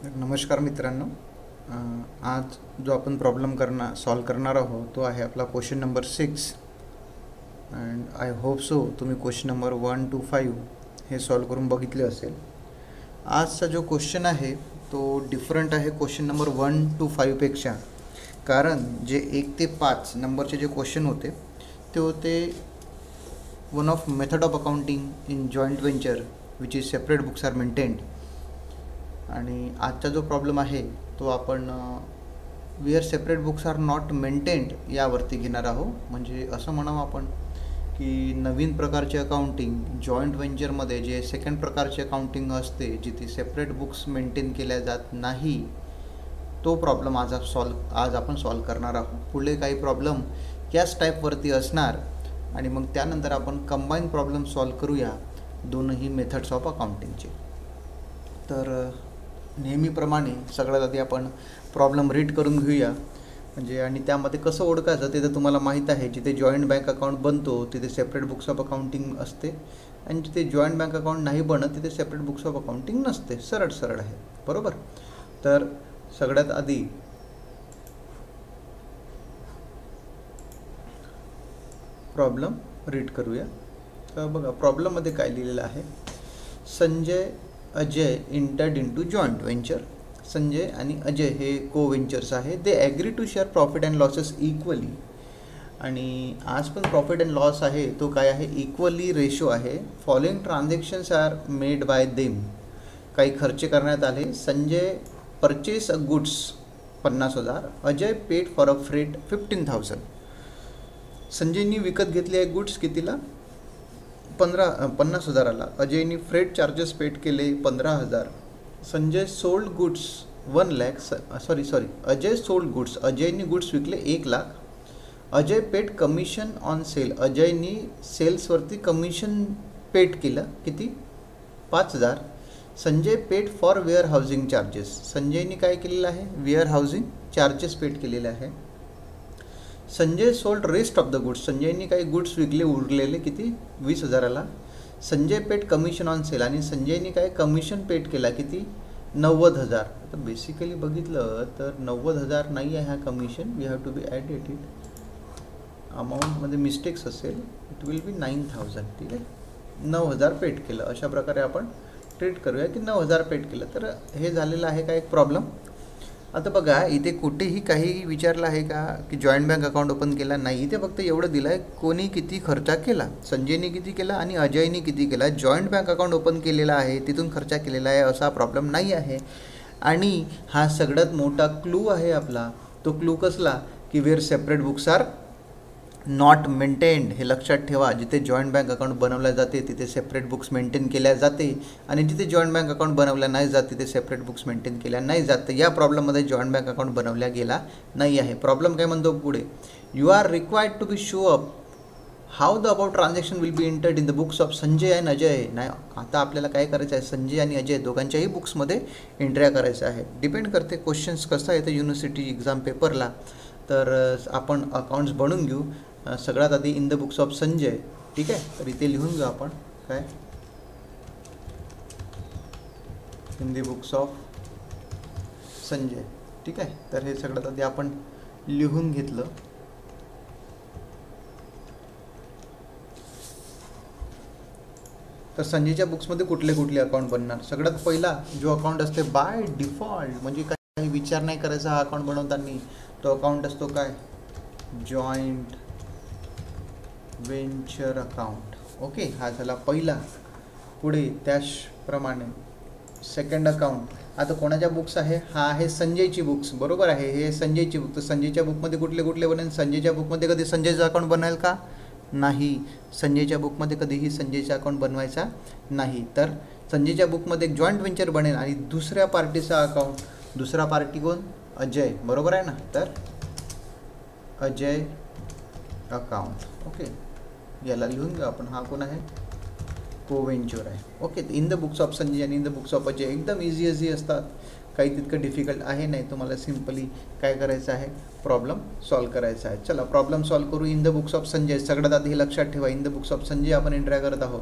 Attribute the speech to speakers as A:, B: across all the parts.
A: नमस्कार मित्रांनो. आज जो आपण प्रॉब्लेम सॉल्व करणार आहोत तो आहे आपला question number 6 and I hope so तुम्ही क्वेश्चन नंबर 1 to 5 हे सॉल्व करून बघितले असेल. आजचा जो क्वेश्चन आहे तो डिफरंट आहे क्वेश्चन नंबर 1 to 5 पेक्षा, कारण जे 1 ते 5 नंबरचे जे क्वेश्चन होते ते होते one of method of accounting in joint venture which is separate books are maintained. आणि आजचा जो प्रॉब्लेम आहे तो आपण where separate books are not maintained यावरती घेणार आहोत. म्हणजे असं म्हणावं आपण की नवीन प्रकारचे अकाउंटिंग जॉईंट वेंचरमध्ये जे सेकंड प्रकारचे अकाउंटिंग असते जिथे सेपरेट बुक्स मेंटेन केल्या जात नाही, तो प्रॉब्लेम आज आपण सॉल्व करणार आहोत. पुढे काही प्रॉब्लेम याच टाईपवरती असणार आणि मग त्यानंतर आपण कंबाईन प्रॉब्लेम सॉल्व करूया दोनही मेथड्स ऑफ अकाउंटिंगचे. तर नेहमीप्रमाणे सगळ्यात आधी आपण प्रॉब्लेम रीड करून घेऊया. म्हणजे आणि त्यामध्ये कसं ओळखायचं ते तर तुम्हाला माहीत आहे. जिथे जॉईंट बँक अकाउंट बनतो तिथे सेपरेट बुक्स ऑफ अकाउंटिंग असते आणि जिथे जॉईंट बँक अकाउंट नाही बनत तिथे सेपरेट बुक्स ऑफ अकाउंटिंग नसते. सरळ आहे, बरोबर. तर सगळ्यात आधी प्रॉब्लेम रीड करूया. तर बघा प्रॉब्लेममध्ये काय लिहिलेलं आहे. Sanjay Ajay entered into joint venture. Sanjay आणि अजय हे को वेंचर्स आहे. They agree to share profit and losses equally. आणि आज पण प्रॉफिट अँड लॉस आहे तो काय आहे, इक्वली रेशो आहे. Following transactions are made by them. काही खर्च करण्यात आले. Sanjay purchase a goods 50,000. Ajay paid for a freight 15,000. संजयनी विकत घेतले आहे गुड्स कितीला, 50,000ला. अजयनी फ्रेट चार्जेस पेड केले 15,000. Sanjay sold goods 1 lakh. Ajay sold goods. अजयनी गुड्स विकले 1 lakh. Ajay paid commission on sale. अजयनी सेल्सवरती कमिशन पेड केलं किती, 5,000. Sanjay paid for warehousing charges. संजयनी काय केलेलं आहे, वेअर हाऊसिंग चार्जेस पेड केलेले आहे. Sanjay sold rest of the goods. संजयनी काही गुड्स विकले उरलेले किती, 20,000ला. Sanjay paid commission on sale. आणि संजयनी काय कमिशन पेड केला किती, 90,000. तर बेसिकली बघितलं तर 90,000 नाही आहे हा commission. We have to be added it. अमाऊंटमध्ये मिस्टेक्स असेल, इट विल बी 9,000. ठीक आहे, 9,000 पेड केलं. अशा प्रकारे आपण ट्रीट करूया की 9,000 पेड केलं. तर हे झालेलं आहे का एक प्रॉब्लेम. आता बघा इथे कुठेही काही विचारलं आहे का की जॉईंट बँक अकाउंट ओपन केला नाही. इथे फक्त एवढं दिलं आहे कोणी किती खर्च केला, संजयने किती केला आणि अजयने किती केला. जॉईंट बँक अकाउंट ओपन केलेला आहे तिथून खर्च केलेला आहे असा प्रॉब्लेम नाही आहे. आणि हा सगळ्यात मोठा क्लू आहे आपला. तो क्लू कसला की where separate books are not maintained. हे लक्षात ठेवा. जिथे जॉईंट बँक अकाउंट बनवल्या जाते तिथे सेपरेट बुक्स मेंटेन केल्या जाते आणि जिथे जॉईंट बँक अकाउंट बनवल्या नाही जात तिथे सेपरेट बुक्स मेंटेन केल्या नाही जात. या प्रॉब्लेममध्ये जॉईंट बँक अकाउंट बनवल्या गेला नाही आहे. प्रॉब्लेम काय म्हणतो पुढे, you are required to be show up how the about transaction will be entered in the books of Sanjay and Ajay. नाही, आता आपल्याला काय करायचं आहे, संजय आणि अजय दोघांच्याही बुक्समध्ये एंट्र्या करायच्या आहेत. डिपेंड करते क्वेश्चन्स कसा येतं युनिव्हर्सिटी एक्झाम पेपरला. तर आपण अकाउंट्स बनवून घेऊ. सगळ्यात आधी in the books of Sanjay. ठीक आहे, तर इथे लिहून घेऊ आपण काय, in the books of Sanjay. ठीक आहे, तर हे सगळ्यात आधी आपण लिहून घेतलं. तर संजयच्या बुक्समध्ये कुठले कुठले अकाउंट बनणार. सगळ्यात पहिला जो अकाउंट असते बाय डिफॉल्ट, म्हणजे काही विचार नाही करायचा हा अकाउंट बनवताना, तो अकाउंट असतो काय, जॉईंट वेंचर अकाउंट. ओके, हा झाला पहिला. पुढे त्याचप्रमाणे सेकंड अकाउंट. आता कोणाच्या बुक्स आहे, हा आहे संजयची बुक्स, बरोबर आहे. हे संजयची बुक. तर संजयच्या बुकमध्ये कुठले कुठले बनेल. संजयच्या बुकमध्ये कधी संजयचं अकाउंट बनेल का, नाही. संजयच्या बुकमध्ये कधीही संजयचा अकाउंट बनवायचा नाही. तर संजयच्या बुकमध्ये एक जॉईंट वेंचर बनेल आणि दुसऱ्या पार्टीचा अकाउंट. दुसरा पार्टी कोण, अजय, बरोबर आहे ना. तर अजय अकाउंट. ओके, याला लिहून घ्या आपण. हा कोण आहे, को वेंचर आहे. Okay, in the books of Sanjay आणि in the books of Ajay एकदम इझी असतात. काही तितकं डिफिकल्ट आहे नाही. तुम्हाला सिम्पली काय करायचं आहे, प्रॉब्लेम सॉल्व करायचा आहे. चला प्रॉब्लेम सॉल्व करू. In the books of Sanjay. सगळ्यात आधी हे लक्षात ठेवा, in the books of Sanjay आपण एंट्र्या करत आहोत.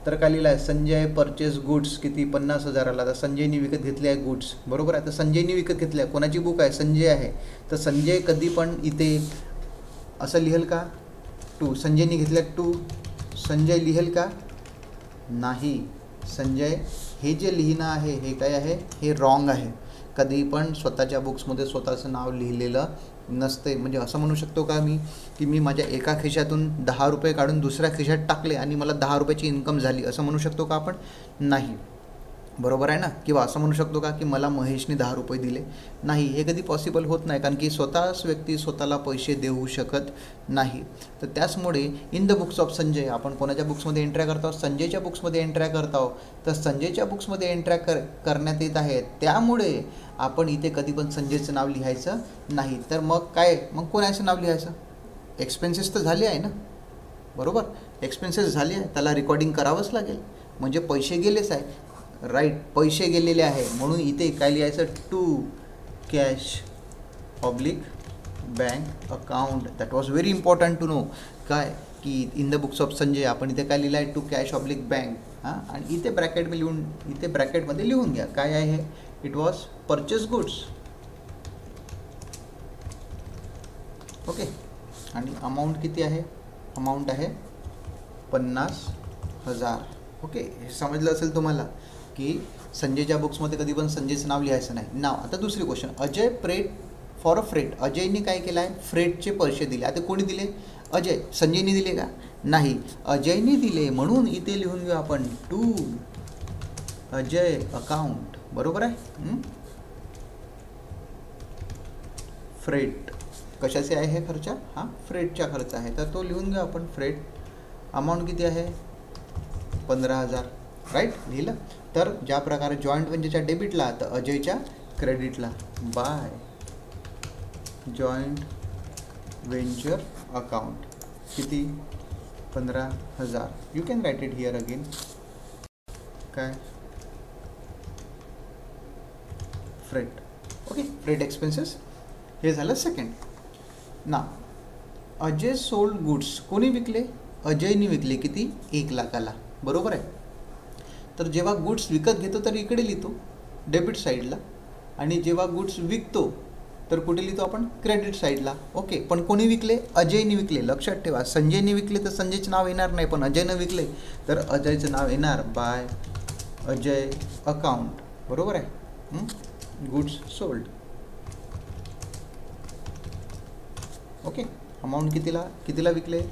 A: तर काय लिहिलं आहे, संजय परचेस गुड्स किती 50,000ला. तर संजयनी विकत घेतले आहे गुड्स, बरोबर आहे. तर संजयनी विकत घेतले आहे, कोणाची बुक आहे, संजय आहे. तर संजय कधी पण इथे असं लिहेल का, टू. संजयनी घेतल्या टू, संजय लिहेल का, नाही. संजय हे जे लिहिणं आहे हे काय आहे, हे रॉंग आहे. कधी पण स्वतःच्या बुक्समध्ये स्वतःचं नाव लिहिलेलं नसते. म्हणजे असं म्हणू शकतो का मी, की मी माझ्या एका खिशातून 10 रुपये काढून दुसऱ्या खिशात टाकले आणि मला 10 रुपयाची इन्कम झाली, असं म्हणू शकतो का आपण, नाही, बरोबर आहे ना. किंवा असं म्हणू शकतो का की मला महेशने 10 रुपये दिले, नाही, हे कधी पॉसिबल होत नाही, कारण की स्वतःच व्यक्ती स्वतःला पैसे देऊ शकत नाही. तर त्याचमुळे in the books of Sanjay आपण कोणाच्या बुक्समध्ये एंट्र्या करत आहोत, संजयच्या बुक्समध्ये एंट्र्या करत आहोत. तर संजयच्या बुक्समध्ये एंट्र्या करण्यात येत आहे, त्यामुळे आपण इथे कधी पण संजयचं नाव लिहायचं नाही. तर मग काय, मग कोणाचं नाव लिहायचं, एक्सपेन्सेस तर झाले आहे ना, बरोबर, एक्सपेन्सेस झाले आहे, त्याला रेकॉर्डिंग करावंच लागेल, म्हणजे पैसे गेलेच आहे, राईट, पैसे गेलेले आहे. म्हणून इथे काय लिहायचं, to cash oblique bank account. That was very important to know, काय की in the books of Sanjay आपण इथे काय लिहिलं आहे, टू कॅश ऑब्लिक बँक. हां, आणि इथे ब्रॅकेटमध्ये लिहून घ्या काय आहे हे, it was purchase goods. Okay, आणि अमाऊंट किती आहे, अमाऊंट आहे 50,000. ओके, हे समजलं असेल तुम्हाला की संजयच्या बुक्समध्ये कधी पण संजयचं नाव लिहायचं नाही. नाव. आता दुसरी question, Ajay paid for a freight. अजयनी काय केलं आहे, फ्रेटचे पैसे दिले. आता कोणी दिले, अजय. संजयनी दिले का, नाही, अजयनी दिले. म्हणून इथे लिहून घेऊ आपण टू अजय अकाउंट, बरोबर आहे. फ्रेट कशाचे आहे हे खर्च, हा फ्रेटचा खर्च आहे, तर तो लिहून घेऊ आपण फ्रेट. अमाऊंट किती आहे, 15,000, राईट, लिहिलं. तर ज्या प्रकारे जॉईंट वेंचरच्या डेबिटला, तर अजयच्या क्रेडिटला, बाय जॉईंट वेंचर अकाउंट किती, 15,000. You can write it here again. काय, फ्रेट. ओके, फ्रेट एक्सपेन्सेस हे झालं सेकंड. ना, अजय सोल्ड गुड्स, कोणी विकले, अजयनी विकले, किती, 1 लाखाला, बरोबर आहे. तर जेव्हा गुड्स विकत घेतो तर इकडे लिहितो डेबिट साईडला, आणि जेव्हा गुड्स विकतो तर कुठे लिहितो आपण, क्रेडिट साईडला. ओके, पण कोणी विकले, अजयनी विकले. लक्षात ठेवा, संजयनी विकले तर संजयचं नाव येणार नाही, पण अजयनं विकले तर अजयचं नाव येणार, बाय अजय अकाउंट, बरोबर आहे. Goods sold. ओके, अमाऊंट कितीला विकले,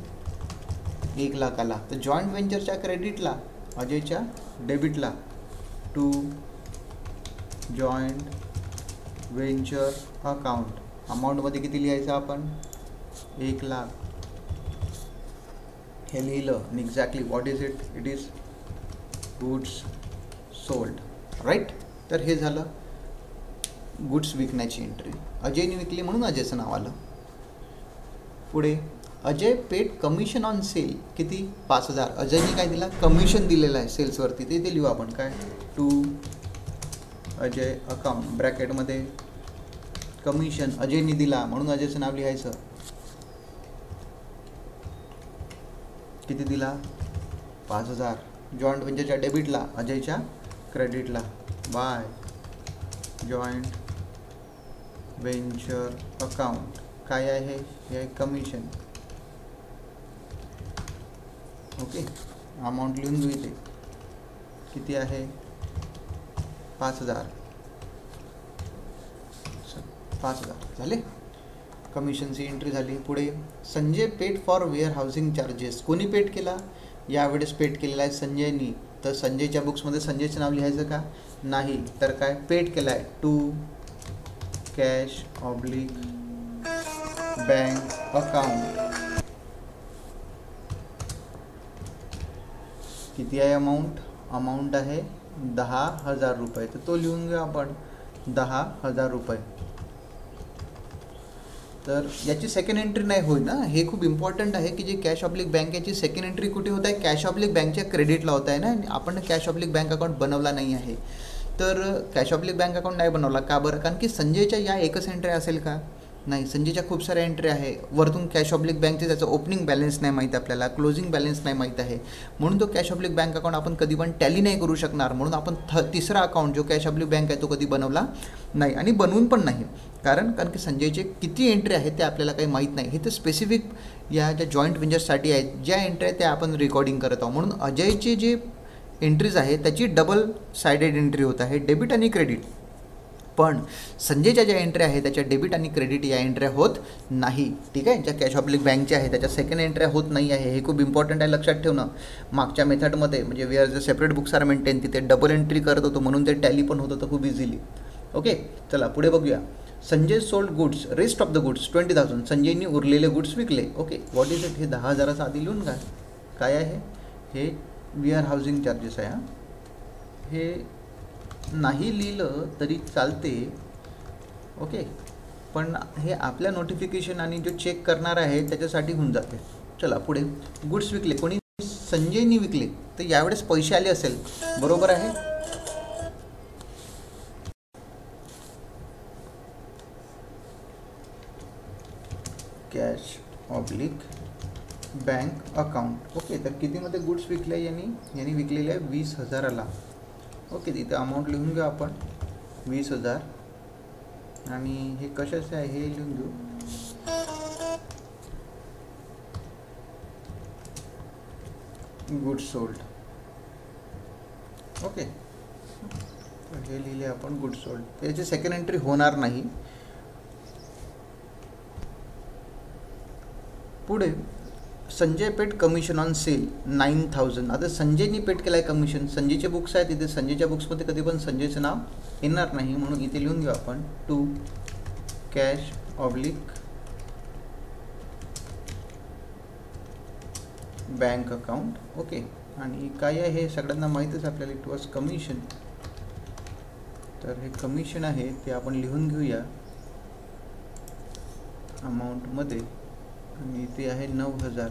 A: 1 लाखाला. तर जॉईंट वेंचरच्या क्रेडिटला, अजयच्या डेबिटला, टू जॉईंट वेंचर अकाउंट. अमाऊंटमध्ये किती लिहायचं आपण, 1 लाख. हे लिहिलं आणि exactly what is it, it is goods sold, right. तर हे झालं गुड्स विकण्याची एंट्री. अजयने विकली म्हणून अजयचं नाव आलं. पुढे, Ajay paid commission on sale, किती, 5,000. अजयने काय दिला, कमिशन दिलेलं आहे सेल्सवरती, ते लिहू आपण काय, टू अजय अकाउंट, ब्रॅकेटमध्ये कमिशन अजयने दिला म्हणून अजयचं नाव लिहायचं, किती दिला, 5,000. जॉईंट वेंचरच्या डेबिटला, अजयच्या क्रेडिटला, बाय जॉईंट वेंचर अकाउंट. काय आहे हे, कमिशन. ओके, अमाऊंट लिहून घेऊ इथे, किती आहे, 5,000. 5,000 झाले, कमिशनची एंट्री झाली. पुढे, Sanjay paid for warehousing charges, कोणी पेड केला, यावेळेस पेड केलेला आहे संजयनी. तर संजयच्या बुक्समध्ये संजयचं नाव लिहायचं का, नाही, तर काय, पेड केला आहे, to cash oblique bank account. किती आहे अमाऊंट, अमाऊंट आहे 10,000 रुपये. तर तो लिहून घेऊ आपण, 10,000 रुपये. तर याची सेकंड एंट्री नाही होईल ना, हे खूप इम्पॉर्टंट आहे की जे कॅश ऑब्लिक बँक याची सेकंड एंट्री कुठे होत आहे, कॅश ऑब्लिक बँकच्या क्रेडिटला होत आहे ना. आपण कॅश ऑब्लिक बँक अकाउंट बनवला नाही आहे, तर कॅश ऑब्लिक बँक अकाउंट नाही बनवला का बरं, कारण की संजयच्या या एकच एंट्री असेल का, नाही. संजयच्या खूप साऱ्या एंट्री आहे. वरतून कॅश ऑब्लिक बँकचे त्याचं ओपनिंग बॅलन्स नाही माहीत आपल्याला, क्लोजिंग बॅलन्स नाही माहीत आहे, म्हणून तो कॅश ऑब्लिक बँक अकाउंट आपण कधी पण टॅली नाही करू शकणार. म्हणून आपण तिसरा अकाउंट जो कॅश ऑब्लिक बँक आहे तो कधी बनवला नाही आणि बनवून पण नाही. कारण की संजयचे किती एंट्री आहेत ते आपल्याला काही माहीत नाही. हे तर स्पेसिफिक या ज्या जॉईंट वेंचर्ससाठी आहेत, ज्या एंट्री आहेत त्या आपण रेकॉर्डिंग करत आहोत. म्हणून अजयचे जे एंट्रीज आहे त्याची डबल सायडेड एंट्री होत आहे, डेबिट आणि क्रेडिट. पण संजयच्या ज्या एंट्री आहे त्याच्या डेबिट आणि क्रेडिट या एंट्र्या होत नाही. ठीक आहे. ज्या कॅश ऑब्लिक बँकच्या आहे त्याच्या सेकंड एंट्र्या होत नाही आहे. हे खूप इम्पॉर्टंट आहे लक्षात ठेवणं. मागच्या मेथडमध्ये म्हणजे वी आर जे सेपरेट बुक्स आर मेंटेन तिथे डबल एंट्री करत होतो म्हणून ते टॅली पण होत होतं खूप इझिली. ओके, चला पुढे बघूया. Sanjay sold goods, rest of the goods 20,000. संजयनी उरलेले गुड्स विकले. Okay, what is it? हे 10,000चं आधी लिहून काय आहे हे? वी आर हाऊसिंग चार्जेस आहे. हे नाही लिहिलं तरी चालते. ओके, पण हे आपल्या नोटिफिकेशन आणि जो चेक करणार आहे त्याच्यासाठी होऊन जाते. चला पुढे. गुड्स विकले, कोणी? संजयनी विकले. तर यावेळेस पैसे आले असेल, बरोबर आहे. Cash oblique bank account. Okay, तर कितीमध्ये गुड्स विकले? यांनी विकलेले आहे 20,000ला. ओके, तिथे अमाऊंट लिहून घेऊ आपण 20,000. आणि हे कशाचे आहे हे लिहून घेऊ. Goods sold. ओके, हे लिहिले आपण गुड्स सोल्ड. त्याची सेकंड एंट्री होणार नाही. पुढे Sanjay paid commission on sale 9,000. आता संजयनी पेड केलं आहे कमिशन. संजयचे बुक्स आहेत तिथे. संजयच्या बुक्समध्ये कधी पण संजयचं नाव येणार नाही म्हणून इथे लिहून घेऊ आपण to cash oblique bank account. Okay, आणि काय आहे हे सगळ्यांना माहीतच आपल्याला. It was commission. तर हे कमिशन आहे ते आपण लिहून घेऊया अमाऊंटमध्ये. आणि ते आहे 9,000.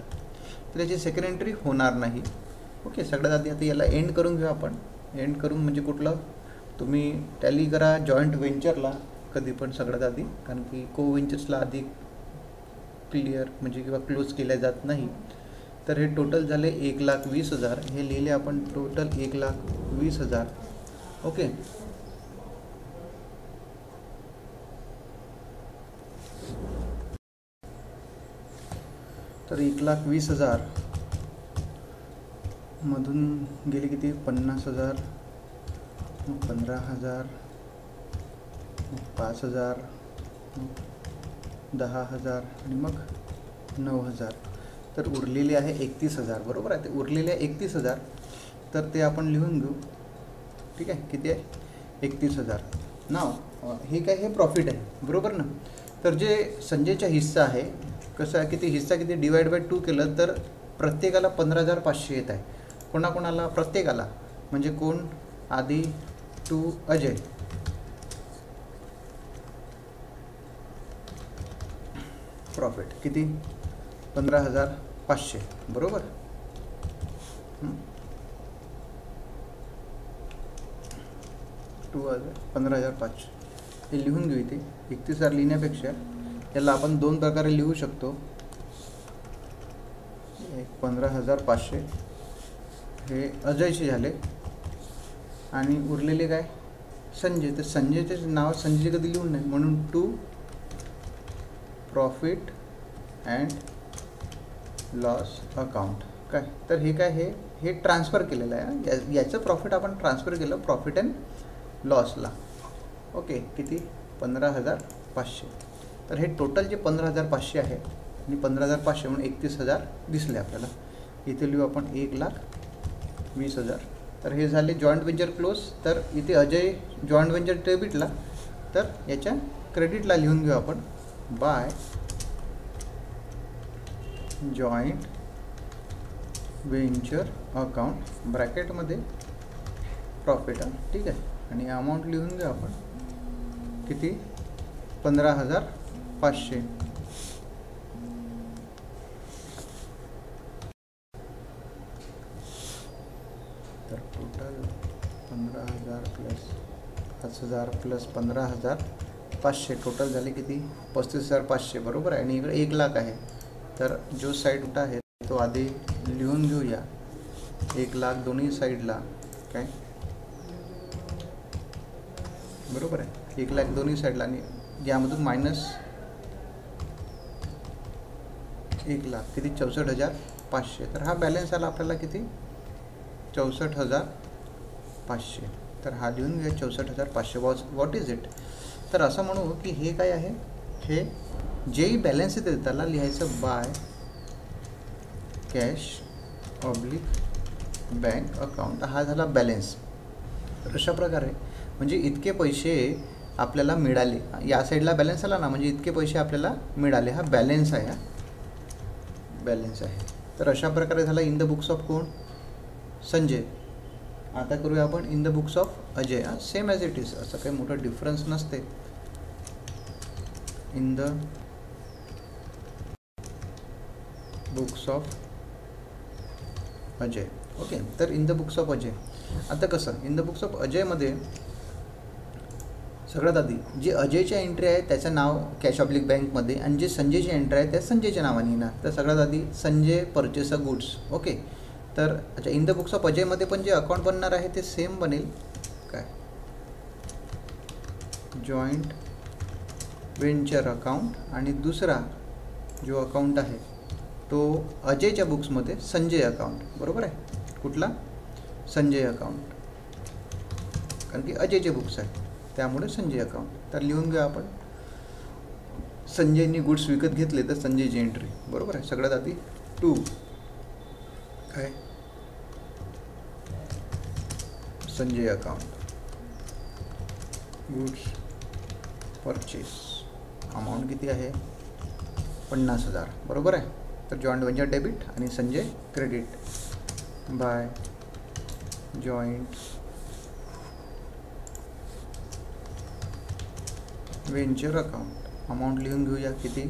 A: तर याची सेकंड एंट्री होणार नाही. ओके, सगळ्यात आधी आता याला एंड करून घेऊ आपण. एंड करून म्हणजे कुठलं? तुम्ही टॅली करा जॉईंट व्हेंचरला कधी पण सगळ्यात आधी, कारण की को व्हेंचर्सला आधी क्लिअर म्हणजे किंवा क्लोज केल्या जात नाही. तर हे टोटल झाले 1,20,000. हे लिहिले आपण टोटल 1,20,000. ओके, तर 1,20,000 मधून गेले किती? 50,000, 15,000, 5,000, 10,000 आणि मग 9,000. तर उरलेले आहे 31,000. बरोबर आहे. ते उरलेले आहे 31,000. तर ते आपण लिहून घेऊ. ठीक आहे, किती आहे? 31,000. नाव हे काय? हे प्रॉफिट आहे, बरोबर ना. तर जे संजयचा हिस्सा आहे कसं आहे, किती हिस्सा किती डिवाइड बाय 2 केलं तर प्रत्येकाला 15,500 येत आहे. कोणाकोणाला? प्रत्येकाला म्हणजे कोण? आधी टू अजय. प्रॉफिट किती? 15,500. बरोबर. 15,500 हे लिहून घेऊ. इथे 31,000 लिहिण्यापेक्षा याला आपण दोन प्रकारे लिहू शकतो. 15,500 हे अजयचे झाले आणि उरलेले काय? संजय. तर संजयचे नाव संजय कधी लिहून नाही म्हणून to profit and loss account. काय? तर हे काय? हे ट्रान्सफर केलेलं आहे. याचं प्रॉफिट आपण ट्रान्सफर केलं प्रॉफिट अँड लॉसला. ओके, किती? 15,500. तर हे टोटल जे 15,500 आहे आणि 15,500 म्हणून 31,000 दिसले आपल्याला. इथे लिहू आपण 1,20,000. तर हे झाले जॉईंट वेंचर क्लोज. तर इथे अजय जॉईंट वेंचर डेबिटला, तर याच्या क्रेडिटला लिहून घेऊ आपण बाय जॉईंट वेंचर अकाउंट ब्रॅकेटमध्ये प्रॉफिट. ठीक आहे, आणि अमाऊंट लिहून घेऊ आपण किती? 15,500. तर टोटल 15,000 प्लस 5,000 प्लस 15,500 500 टोटल झाले किती 35,500 बरोबर आहे. आणि इकडे 1 लाख आहे. तर जो साईड कुठं आहे तो आधी लिहून घेऊया. 1 लाख दोन्ही साईडला काय बरोबर आहे. 1 लाख दोन्ही साईडला आणि यामधून मायनस 1 लाख किती 64,500. तर हा बॅलन्स आला आपल्याला किती 64,500. तर हा लिहून घ्या 64,500. What is it. तर असं म्हणू की हे काय आहे, हे जेही बॅलन्स येते त्याला लिहायचं by cash oblique bank account. हा झाला बॅलन्स. तर अशा प्रकारे म्हणजे इतके पैसे आपल्याला मिळाले. या साईडला बॅलन्स आला ना म्हणजे इतके पैसे आपल्याला मिळाले. हा बॅलन्स आहे, हा बॅलन्स आहे. तर अशा प्रकारे झाला इन द बुक्स ऑफ कोण संजय. आता करूया आपण in the books of Ajay. Same as it is, असं काही मोठं डिफरन्स नसते. In the books of Ajay. Okay. तर in the books of Ajay आता कसं इन द बुक्स ऑफ अजयमध्ये सगळ्यात आधी जी अजयच्या एंट्री आहे त्याचं नाव कॅश ऑब्लिक बँकमध्ये आणि जे संजयची एंट्री आहे त्या संजयच्या नावाने येणार. तर सगळ्यात आधी Sanjay purchase a goods. Okay. तर अच्छा इन द बुक्स ऑफ अजयमध्ये पण जे अकाउंट बनणार आहे ते सेम बनेल काय जॉईंट वेंचर अकाउंट. आणि दुसरा जो अकाउंट आहे तो अजयच्या बुक्समध्ये संजय अकाउंट बरोबर आहे. कुठला संजय अकाउंट, कारण की अजयचे बुक्स आहे त्यामुळे संजय अकाउंट. तर लिहून घ्या आपण संजयनी गुड्स विकत घेतले तर संजयची एंट्री बरोबर आहे. सगळ्यात आधी टू काय Sanjay account goods purchase. Amount किती आहे 50,000 बरोबर आहे. तर जॉईंट वेंचर डेबिट आणि Sanjay credit by joint venture account. Amount लिहून घेऊया किती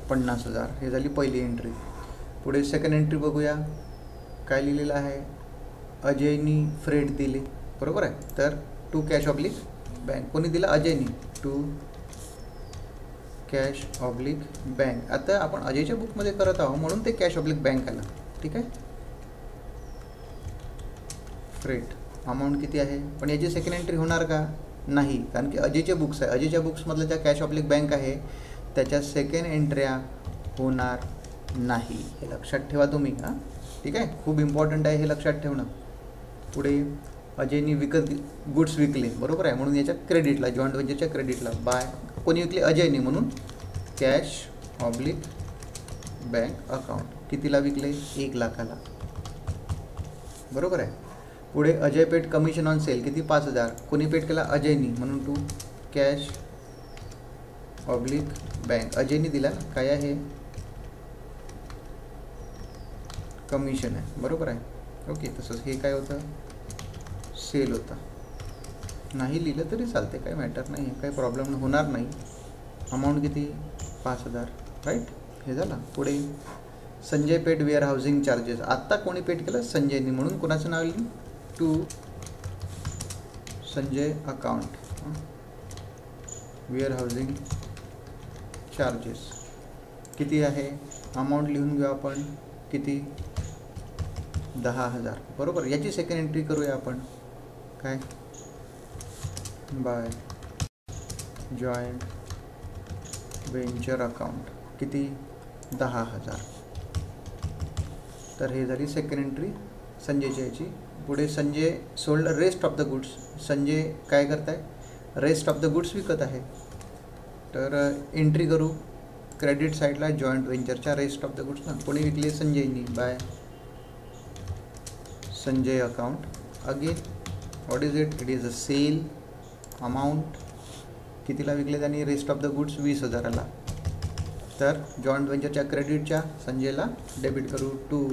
A: 50,000. हे झाली पहिली एंट्री. पुढे सेकंड एंट्री बघूया काय लिहिलेलं आहे. अजयनी फ्रेट दिले बरोबर आहे. तर टू कॅश ऑब्लिक बँक. कोणी दिला अजयनी. To cash oblique bank. आता आपण अजयच्या बुकमध्ये करत आहोत म्हणून ते कॅश ऑब्लिक बँक आलं. ठीक आहे. फ्रेट अमाऊंट किती आहे. पण याची सेकंड एंट्री होणार का नाही, कारण की अजयचे बुक्स आहे. अजयच्या बुक्समधलं ज्या कॅश ऑब्लिक बँक आहे त्याच्या सेकंड एंट्र्या होणार नाही. हे लक्षात ठेवा तुम्ही. हां ठीक आहे. खूप इम्पॉर्टंट आहे हे लक्षात ठेवणं. पुढे अजयनी गुड्स विकले बरोबर आहे म्हणून याच्या क्रेडिटला जॉईंट वेंचरच्या क्रेडिटला बाय कोणी विकले अजयनी म्हणून कॅश ऑब्लिक बँक अकाउंट. कितीला विकले 1 लाखाला बरोबर आहे. पुढे Ajay paid commission on sale किती 5,000. कोणी पेड केला अजयनी म्हणून टू कॅश ऑब्लिक बँक. अजयनी दिला काय आहे कमिशन आहे बरोबर आहे. ओके. तसंच हे काय होतं सेल होता. नाही लिहिलं तरी चालते, काही मॅटर नाही, काही प्रॉब्लेम होणार नाही. अमाऊंट किती 5,000 राईट. हे झालं. पुढे Sanjay paid warehousing charges. आत्ता कोणी पेड केलं संजयनी म्हणून कोणाचं नाव लिहिलं to Sanjay account warehousing charges. किती आहे अमाऊंट लिहून घेऊ आपण किती 10,000 बरोबर. याची सेकंड एंट्री करूया आपण काय बाय जॉईंट वेंचर अकाउंट किती 10,000. तर हे झाली सेकंड एंट्री संजयची याची. पुढे Sanjay sold rest of the goods. Sanjay काय करत आहे रेस्ट ऑफ द गुड्स विकत आहे. तर एंट्री करू क्रेडिट साईडला जॉईंट वेंचरच्या रेस्ट ऑफ द गुड्स ना कोणी विकले संजयनी by Sanjay account. Again what is it. It is a sale. Amount कितीला विकले त्यांनी रेस्ट ऑफ द गुड्स 20,000ला. तर जॉईंट वेंचरच्या क्रेडिटच्या संजयला डेबिट करू to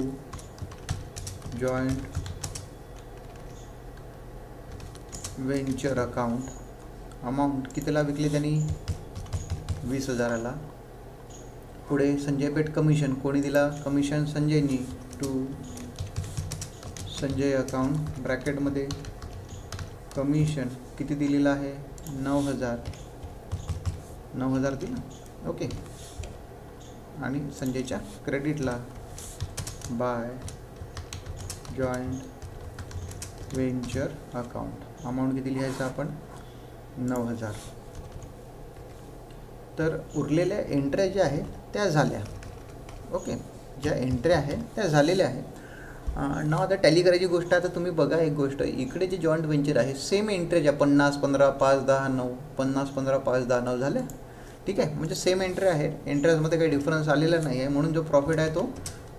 A: joint venture account. Amount कितीला विकले त्यांनी 20,000ला. पुढे संजय पेड कमिशन कोणी दिला कमिशन संजयनी टू संजय अकाउंट ब्रॅकेटमध्ये कमिशन किती दिलेलं आहे 9,000 दिलं ओके. आणि संजयच्या क्रेडिटला by joint venture account amount किती लिहायचं आपण 9,000. तर उरलेल्या एंट्र्या ज्या आहेत त्या झाल्या ओके. ज्या एंट्र्या आहेत त्या झालेल्या आहेत. नाव आता टॅली करायची गोष्ट. आता तुम्ही बघा एक गोष्ट, इकडे जे जॉईंट वेंचर आहे सेम एंट्री ज्या 50 15 5 10 9 50 15 5 10 9 झाल्या ठीक आहे. म्हणजे सेम एंट्री आहे, एंट्र्याजमध्ये काही डिफरन्स आलेला नाही आहे म्हणून जो प्रॉफिट आहे तो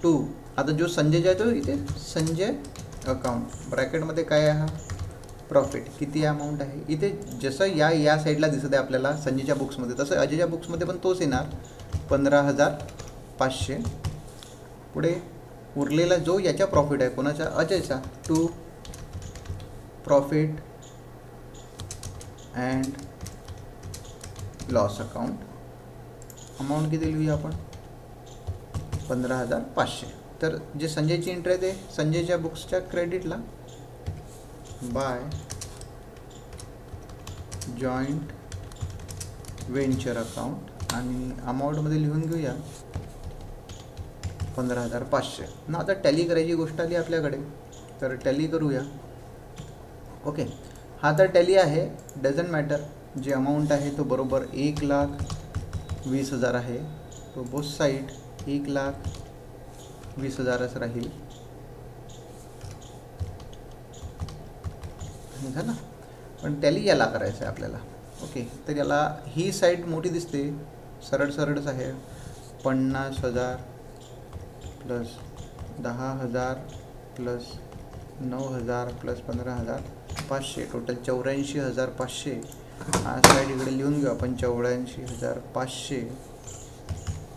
A: 2. आता जो संजय आहे तो इथे संजय अकाउंट ब्रॅकेटमध्ये काय आहे हा प्रॉफिट किती अमाऊंट आहे. इथे जसं या साईडला दिसत आहे आपल्याला संजयच्या बुक्समध्ये तसं अजयच्या बुक्समध्ये पण तोच येणार 15,500. पुढे उरलेला जो याचा प्रॉफिट आहे कोणाचा अजयचा 2 profit and loss account amount किती लिहूया आपण 15,500. तर जे संजयची एंट्री आहे ते संजयच्या बुक्सच्या क्रेडिटला बाय जॉईंट वेंचर अकाउंट आणि अमाऊंटमध्ये लिहून घेऊया 15,500. ना आता टॅली करायची गोष्ट आली आपल्याकडे तर टॅली करूया ओके. हा तर टॅली आहे डझंट मॅटर. जे अमाऊंट आहे तो बरोबर 1,20,000 आहे. तो बोथ साईड 1,20,000च राहील झालं. पण टॅली याला करायचं आहे आपल्याला ओके. तर याला ही साईड मोठी दिसते सरळच आहे 50,000 प्लस 10,000 प्लस 9,000 प्लस 15,500 टोटल 84,500. हा साईड इकडे लिहून घेऊ आपण 84,500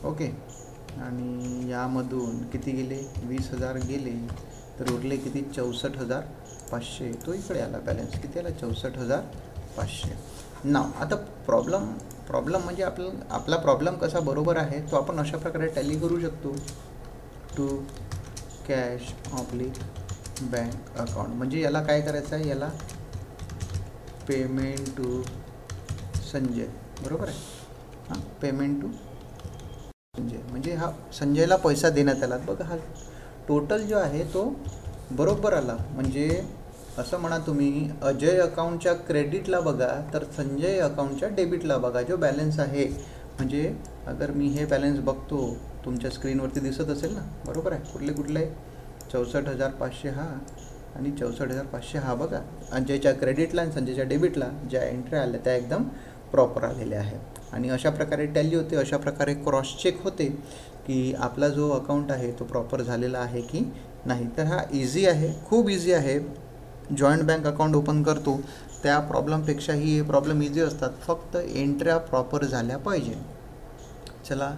A: ओके. आणि यामधून किती गेले 20,000 गेले तर उरले किती 64,500. तो इकडे आला बॅलन्स किती आला 64,500. नाव आता प्रॉब्लेम म्हणजे आपला प्रॉब्लेम कसा बरोबर आहे तो आपण अशा प्रकारे टॅली करू शकतो. To cash oblique bank account म्हणजे याला काय करायचं आहे याला पेमेंट टू संजय बरोबर आहे. हां पेमेंट टू संजय म्हणजे हा संजयला पैसा देण्यात आला. बघा हा टोटल जो आहे तो बरोबर आला. म्हणजे असं म्हणा तुम्ही अजय अकाउंटच्या क्रेडिटला बघा तर संजय अकाउंटच्या डेबिटला बघा जो बॅलन्स आहे. म्हणजे अगर मी हे बॅलन्स बघतो तुमच्या स्क्रीनवरती दिसत असेल ना बरोबर आहे. कुठले 64,500 हा आणि 64,500 हा बघा अजयच्या क्रेडिटला आणि संजयच्या डेबिटला ज्या एंट्री आल्या त्या एकदम प्रॉपर आलेल्या आहे. आणि अशा प्रकारे टॅली होते, अशा प्रकारे क्रॉस चेक होते की आपला जो अकाउंट आहे तो प्रॉपर झालेला आहे की नाही. तर हा इझी आहे, खूप इझी आहे. जॉईंट बँक अकाउंट ओपन करतो त्या प्रॉब्लेमपेक्षाही हे प्रॉब्लेम इझी असतात. फक्त एंट्र्या प्रॉपर झाल्या पाहिजे. चला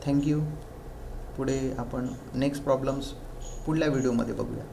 A: थँक्यू. पुढे आपण नेक्स्ट प्रॉब्लेम्स पुढल्या व्हिडिओमध्ये बघूया.